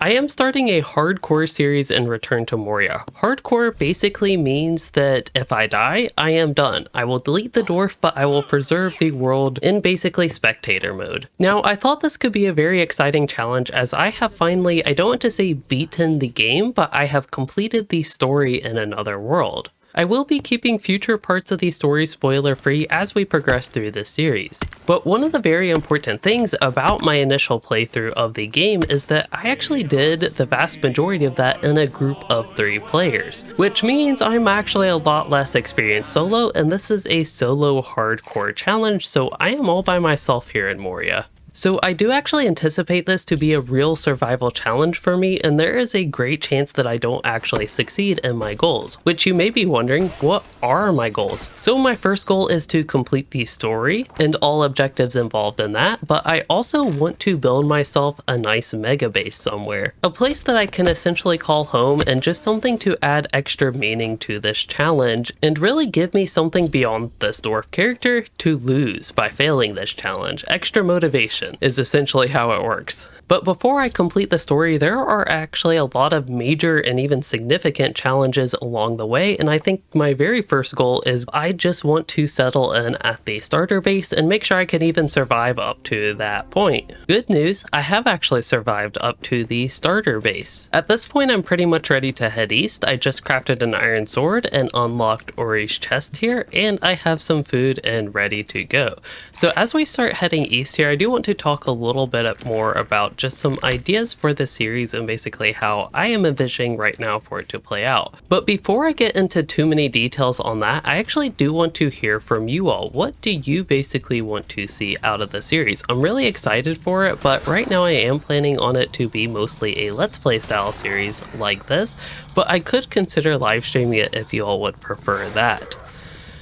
I am starting a hardcore series in Return to Moria. Hardcore basically means that if I die, I am done. I will delete the dwarf, but I will preserve the world in basically spectator mode. Now, I thought this could be a very exciting challenge as I have finally, I don't want to say beaten the game, but I have completed the story in another world. I will be keeping future parts of the story spoiler-free as we progress through this series. But one of the very important things about my initial playthrough of the game is that I actually did the vast majority of that in a group of 3 players, which means I'm actually a lot less experienced solo, and this is a solo hardcore challenge, so I am all by myself here in Moria. So I do actually anticipate this to be a real survival challenge for me, and there is a great chance that I don't actually succeed in my goals, which you may be wondering, what are my goals? So my first goal is to complete the story and all objectives involved in that, but I also want to build myself a nice mega base somewhere, a place that I can essentially call home and just something to add extra meaning to this challenge and really give me something beyond this dwarf character to lose by failing this challenge, extra motivation is essentially how it works. But before I complete the story, there are actually a lot of major and even significant challenges along the way, and I think my very first goal is I just want to settle in at the starter base and make sure I can even survive up to that point. Good news, I have actually survived up to the starter base. At this point, I'm pretty much ready to head east. I just crafted an iron sword and unlocked Ori's chest here, and I have some food and ready to go. So as we start heading east here, I do want to talk a little bit more about just some ideas for the series and basically how I am envisioning right now for it to play out. But before I get into too many details on that, I actually do want to hear from you all. What do you basically want to see out of the series? I'm really excited for it, but right now I am planning on it to be mostly a Let's Play style series like this, but I could consider live streaming it if you all would prefer that.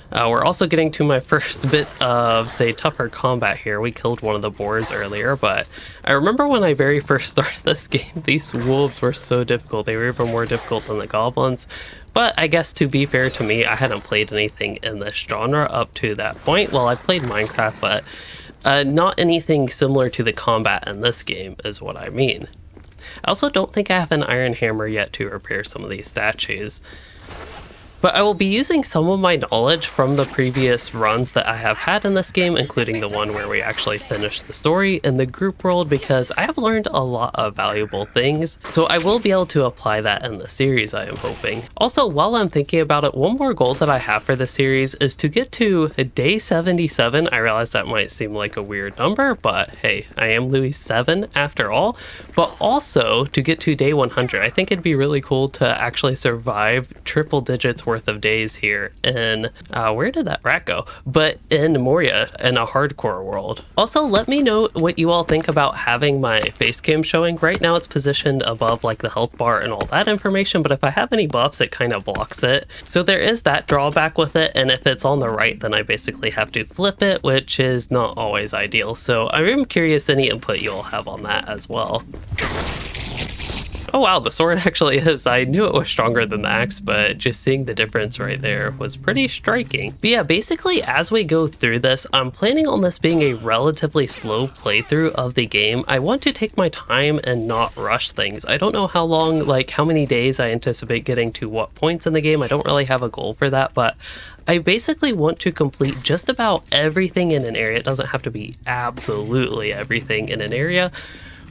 We're also getting to my first bit of, say, tougher combat here. We killed one of the boars earlier, but I remember when I very first started this game, these wolves were so difficult. They were even more difficult than the goblins. But I guess to be fair to me, I hadn't played anything in this genre up to that point. Well, I've played Minecraft, but not anything similar to the combat in this game is what I mean. I also don't think I have an iron hammer yet to repair some of these statues. But I will be using some of my knowledge from the previous runs that I have had in this game, including the one where we actually finished the story in the group world, because I have learned a lot of valuable things, so I will be able to apply that in the series, I am hoping. Also, while I'm thinking about it, one more goal that I have for the series is to get to day 77. I realize that might seem like a weird number, but hey, I am Louis 7 after all. But also to get to day 100. I think it'd be really cool to actually survive triple digits worth of days here in where did that rat go? But in Moria, in a hardcore world. Also, let me know what you all think about having my face cam showing. Right now it's positioned above like the health bar and all that information, but if I have any buffs, it kind of blocks it. So there is that drawback with it, and if it's on the right, then I basically have to flip it, which is not always ideal. So I am curious any input you all have on that as well. Oh wow, the sword actually is. I knew it was stronger than the axe, but just seeing the difference right there was pretty striking. But yeah, basically as we go through this, I'm planning on this being a relatively slow playthrough of the game. I want to take my time and not rush things. I don't know how long, like how many days I anticipate getting to what points in the game. I don't really have a goal for that, but I basically want to complete just about everything in an area. It doesn't have to be absolutely everything in an area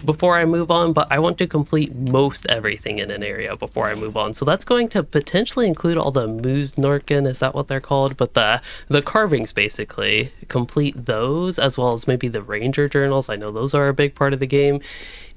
before I move on, but I want to complete most everything in an area before I move on. So that's going to potentially include all the Moosnorken, is that what they're called? But the carvings, basically, complete those, as well as maybe the ranger journals. I know those are a big part of the game.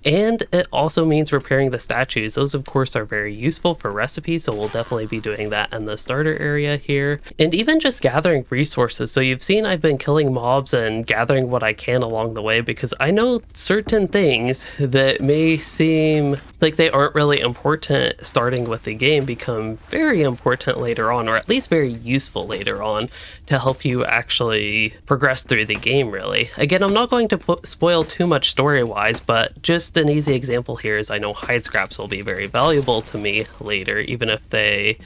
And it also means repairing the statues. Those, of course, are very useful for recipes, so we'll definitely be doing that in the starter area here. And even just gathering resources. So you've seen I've been killing mobs and gathering what I can along the way, because I know certain things that may seem like they aren't really important starting with the game become very important later on, or at least very useful later on to help you actually progress through the game, really. Again, I'm not going to spoil too much story-wise, but just an easy example here is I know hide scraps will be very valuable to me later, even if they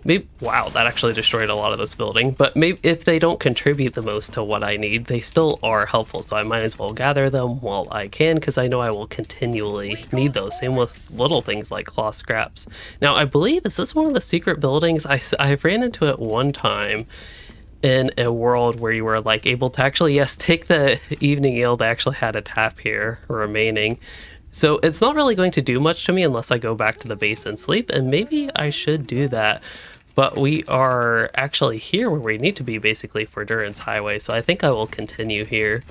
Maybe, wow, that actually destroyed a lot of this building, but maybe if they don't contribute the most to what I need, they still are helpful, so I might as well gather them while I can, because I know I will continually need those. Same with little things like cloth scraps. Now, I believe, is this one of the secret buildings? I ran into it one time in a world where you were like able to actually, yes, take the evening ale. They actually had a tap here remaining. So it's not really going to do much to me unless I go back to the base and sleep, and maybe I should do that. But we are actually here where we need to be, basically, for Duran's Highway, so I think I will continue here.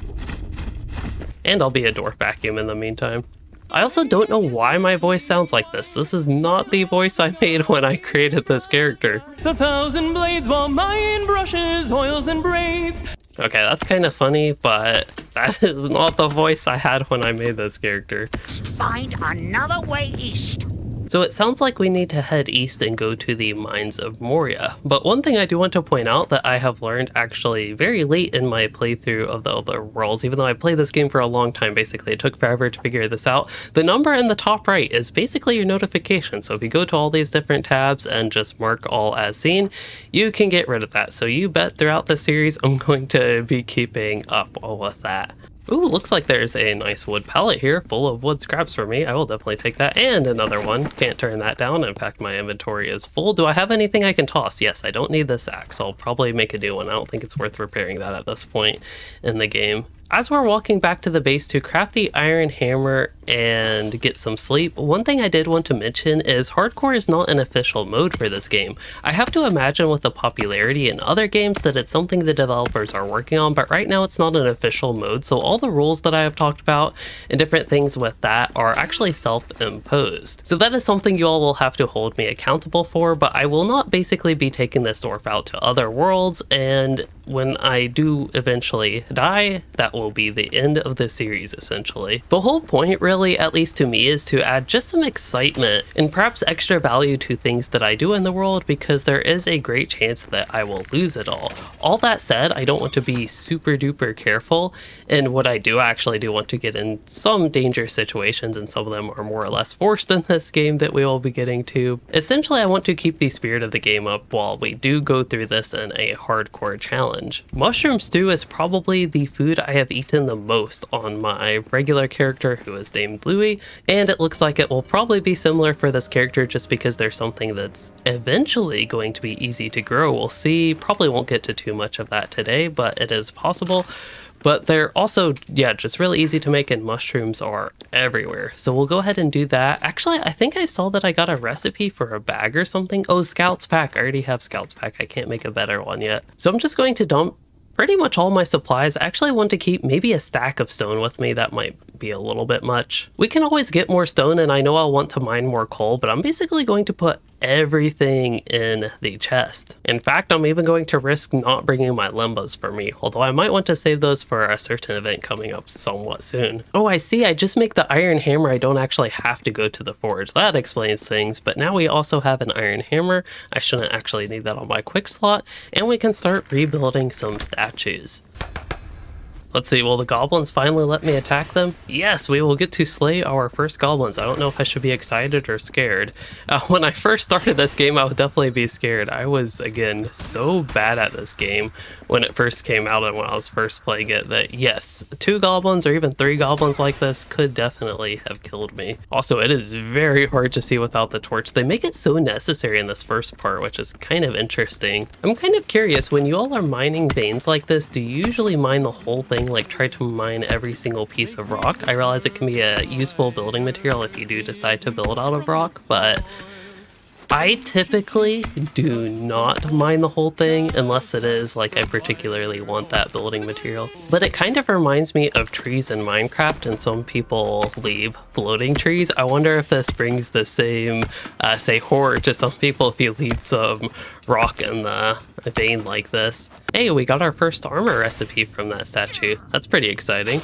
And I'll be a dwarf vacuum in the meantime. I also don't know why my voice sounds like this. This is not the voice I made when I created this character. 1,000 blades while mine brushes, oils and braids. Okay, that's kind of funny, but that is not the voice I had when I made this character. Find another way east. So it sounds like we need to head east and go to the mines of Moria. But one thing I do want to point out that I have learned actually very late in my playthrough of the other worlds, even though I played this game for a long time, basically, it took forever to figure this out. The number in the top right is basically your notification. So if you go to all these different tabs and just mark all as seen, you can get rid of that. So you bet throughout the series, I'm going to be keeping up with that. Ooh, looks like there's a nice wood pallet here full of wood scraps for me. I will definitely take that. And another one. Can't turn that down. In fact, my inventory is full. Do I have anything I can toss? Yes, I don't need this axe. I'll probably make a new one. I don't think it's worth repairing that at this point in the game. As we're walking back to the base to craft the iron hammer and get some sleep, one thing I did want to mention is Hardcore is not an official mode for this game. I have to imagine with the popularity in other games that it's something the developers are working on, but right now it's not an official mode, so all the rules that I have talked about and different things with that are actually self-imposed. So that is something you all will have to hold me accountable for, but I will not basically be taking this dwarf out to other worlds, and when I do eventually die, that will be the end of the series, essentially. The whole point, really, at least to me, is to add just some excitement and perhaps extra value to things that I do in the world, because there is a great chance that I will lose it all. All that said, I don't want to be super duper careful, and what I do actually do want to get in some dangerous situations, and some of them are more or less forced in this game that we will be getting to. Essentially, I want to keep the spirit of the game up while we do go through this in a hardcore challenge. Mushroom stew is probably the food I have eaten the most on my regular character, who is named Louie, and it looks like it will probably be similar for this character just because there's something that's eventually going to be easy to grow. We'll see. Probably won't get to too much of that today, but it is possible. But they're also, yeah, just really easy to make, and mushrooms are everywhere. So we'll go ahead and do that. Actually, I think I saw that I got a recipe for a bag or something. Oh, Scouts Pack. I already have Scouts Pack. I can't make a better one yet. So I'm just going to dump pretty much all my supplies. I actually want to keep maybe a stack of stone with me. That might be a little bit much. We can always get more stone, and I know I'll want to mine more coal, but I'm basically going to put everything in the chest. In fact, I'm even going to risk not bringing my lembas for me, although I might want to save those for a certain event coming up somewhat soon. Oh, I see. I just make the iron hammer. I don't actually have to go to the forge. That explains things, but now we also have an iron hammer. I shouldn't actually need that on my quick slot, and we can start rebuilding some statues. Let's see, will the goblins finally let me attack them? Yes, we will get to slay our first goblins. I don't know if I should be excited or scared. When I first started this game, I would definitely be scared. I was, again, so bad at this game when it first came out and when I was first playing it that, yes, 2 goblins or even 3 goblins like this could definitely have killed me. Also, it is very hard to see without the torch. They make it so necessary in this first part, which is kind of interesting. I'm kind of curious, when you all are mining veins like this, do you usually mine the whole thing? Like try to mine every single piece of rock? I realize it can be a useful building material if you do decide to build out of rock, but I typically do not mine the whole thing unless it is like I particularly want that building material. But it kind of reminds me of trees in Minecraft, and some people leave floating trees. I wonder if this brings the same, say, horror to some people if you leave some rock in the vein like this. Hey, we got our first armor recipe from that statue. That's pretty exciting.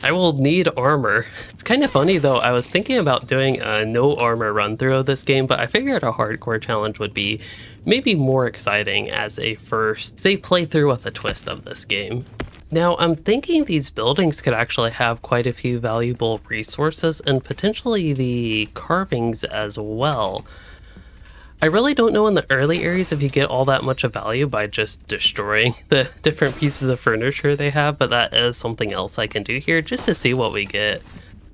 I will need armor. It's kind of funny though, I was thinking about doing a no armor run through of this game, but I figured a hardcore challenge would be maybe more exciting as a first, say, playthrough with a twist of this game. Now, I'm thinking these buildings could actually have quite a few valuable resources and potentially the carvings as well. I I really don't know in the early areas if you get all that much of value by just destroying the different pieces of furniture they have, but that is something else I can do here just to see what we get.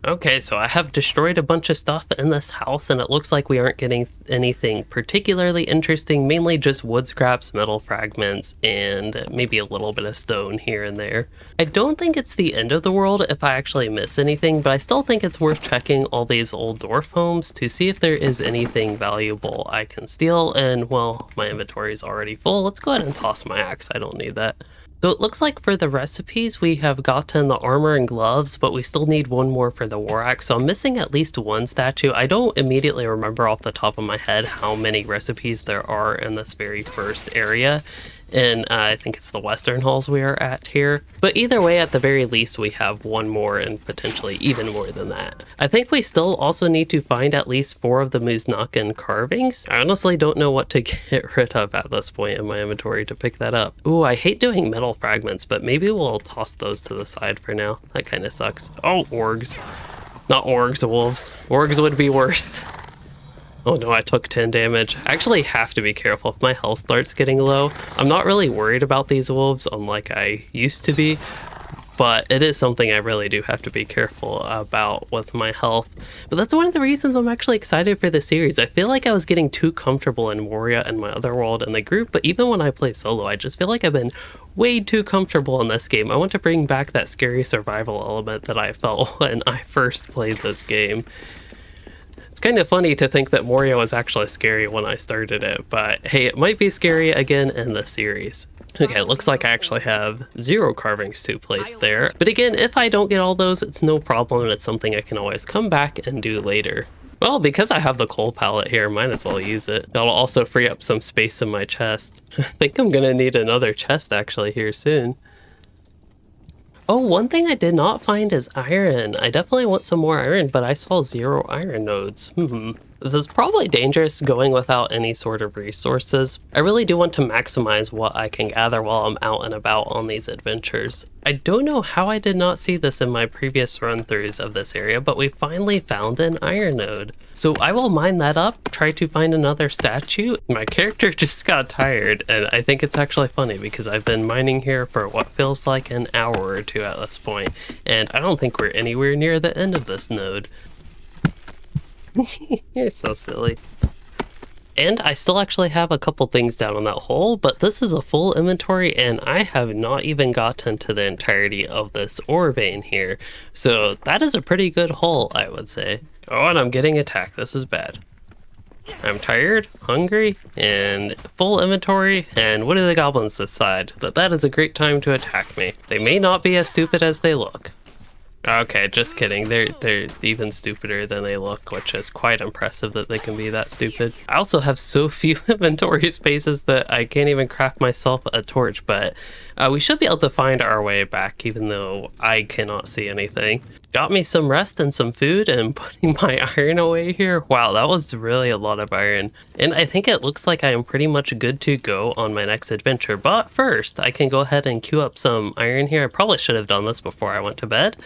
Okay, so I have destroyed a bunch of stuff in this house, and it looks like we aren't getting anything particularly interesting, mainly just wood scraps, metal fragments, and maybe a little bit of stone here and there. I don't think it's the end of the world if I actually miss anything, but I still think it's worth checking all these old dwarf homes to see if there is anything valuable I can steal, and well, my inventory is already full. Let's go ahead and toss my axe, I don't need that. So it looks like for the recipes, we have gotten the armor and gloves, but we still need one more for the war axe. So I'm missing at least one statue. I don't immediately remember off the top of my head how many recipes there are in this very first area. And I think it's the Western Halls we are at here. But either way, at the very least, we have one more and potentially even more than that. I think we still also need to find at least 4 of the Muznakan carvings. I honestly don't know what to get rid of at this point in my inventory to pick that up. Ooh, I hate doing metal fragments, but maybe we'll toss those to the side for now. That kind of sucks. Oh, orgs. Not orgs, wolves. Orgs would be worse. Oh no, I took 10 damage. I actually have to be careful if my health starts getting low. I'm not really worried about these wolves, unlike I used to be, but it is something I really do have to be careful about with my health. But that's one of the reasons I'm actually excited for the series. I feel like I was getting too comfortable in Moria and my other world in the group, but even when I play solo, I just feel like I've been way too comfortable in this game. I want to bring back that scary survival element that I felt when I first played this game. Kind of funny to think that Moria was actually scary when I started it, but hey, it might be scary again in the series. Okay, it looks like I actually have 0 carvings to place there. But again, if I don't get all those, it's no problem, and it's something I can always come back and do later. Well, because I have the coal pallet here, might as well use it. That'll also free up some space in my chest. I think I'm gonna need another chest actually here soon. Oh, one thing I did not find is iron. I definitely want some more iron, but I saw 0 iron nodes. This is probably dangerous going without any sort of resources. I really do want to maximize what I can gather while I'm out and about on these adventures. I don't know how I did not see this in my previous run-throughs of this area, but we finally found an iron node. So I will mine that up, try to find another statue. My character just got tired, and I think it's actually funny because I've been mining here for what feels like an hour or 2 at this point, and I don't think we're anywhere near the end of this node. You're so silly. And I still actually have a couple things down on that hole, but this is a full inventory and I have not even gotten to the entirety of this ore vein here. So that is a pretty good hole, I would say. Oh, and I'm getting attacked. This is bad. I'm tired, hungry, and full inventory, and what do the goblins decide? That is a great time to attack me. They may not be as stupid as they look. Okay, just kidding. They're even stupider than they look, which is quite impressive that they can be that stupid. I also have so few inventory spaces that I can't even craft myself a torch, but we should be able to find our way back, even though I cannot see anything. Got me some rest and some food, and putting my iron away here. Wow, that was really a lot of iron. And I think it looks like I am pretty much good to go on my next adventure. But first, I can go ahead and queue up some iron here. I probably should have done this before I went to bed.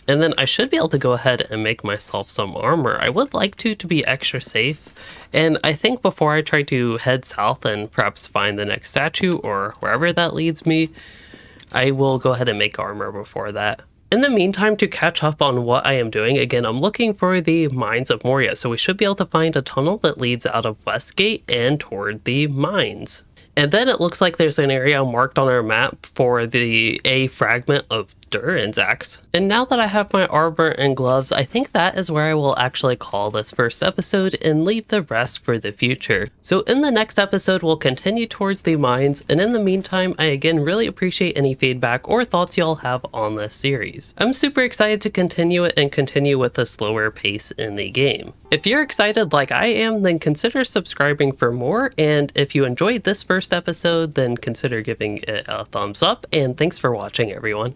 And then I should be able to go ahead and make myself some armor. I would like to be extra safe. And I think before I try to head south and perhaps find the next statue or wherever that leads me, I will go ahead and make armor before that. In the meantime, to catch up on what I am doing, again, I'm looking for the mines of Moria. So we should be able to find a tunnel that leads out of Westgate and toward the mines. And then it looks like there's an area marked on our map for a fragment of Durin's axe. And now that I have my armor and gloves, I think that is where I will actually call this first episode and leave the rest for the future. So in the next episode, we'll continue towards the mines, and in the meantime, I again really appreciate any feedback or thoughts y'all have on this series. I'm super excited to continue it and continue with a slower pace in the game. If you're excited like I am, then consider subscribing for more, and if you enjoyed this first episode, then consider giving it a thumbs up, and thanks for watching, everyone.